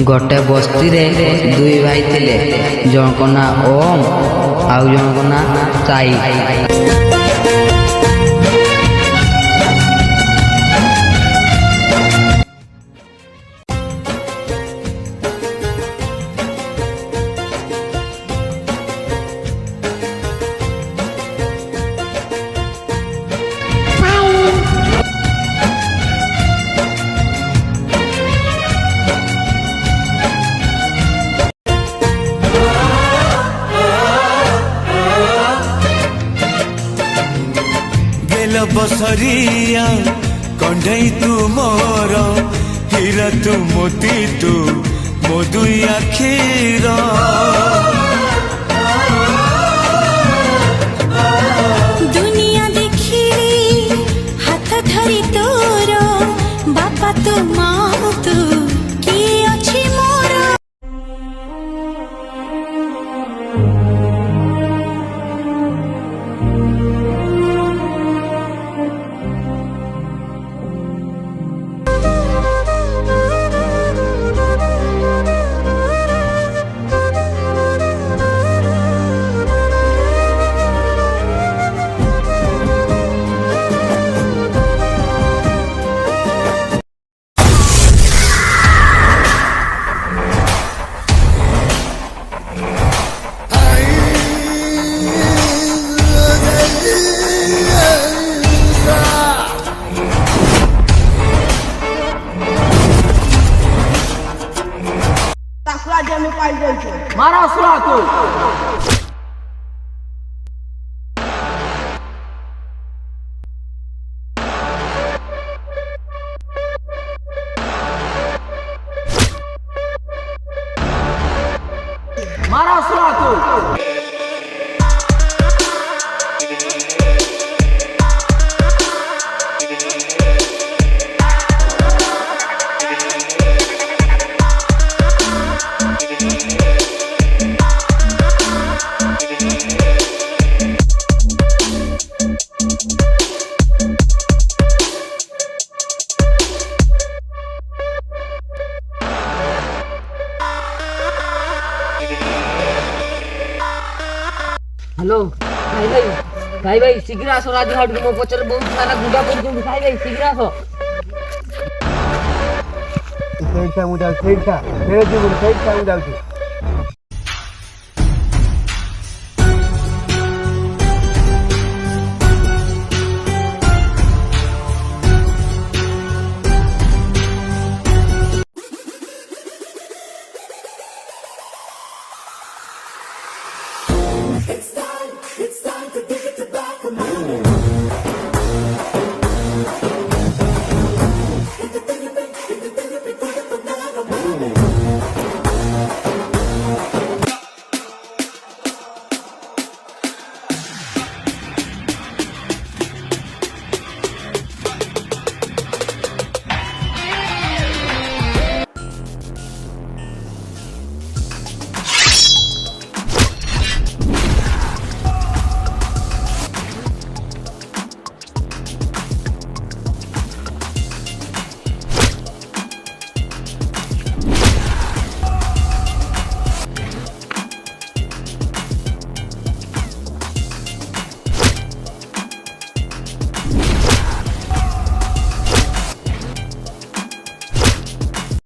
गोटे बस्ती रे दुई भाई थिले जनक ना ओम आउ जनक ना साई। बसरिया कंढई तू मोर हीरा तू मोती तू मधुई आखिर दुनिया देखी हाथ धरी तोर बापा तू माँ तू किए अच्छी मोर। मारा सुरा तू मारा सुरा तू हेलो भाई भाई शीघ्र आसो राजघाट मो पचर बहुत सारा गुंडा पड़ भाई शीघ्र आसो। साइड मुझे साइड था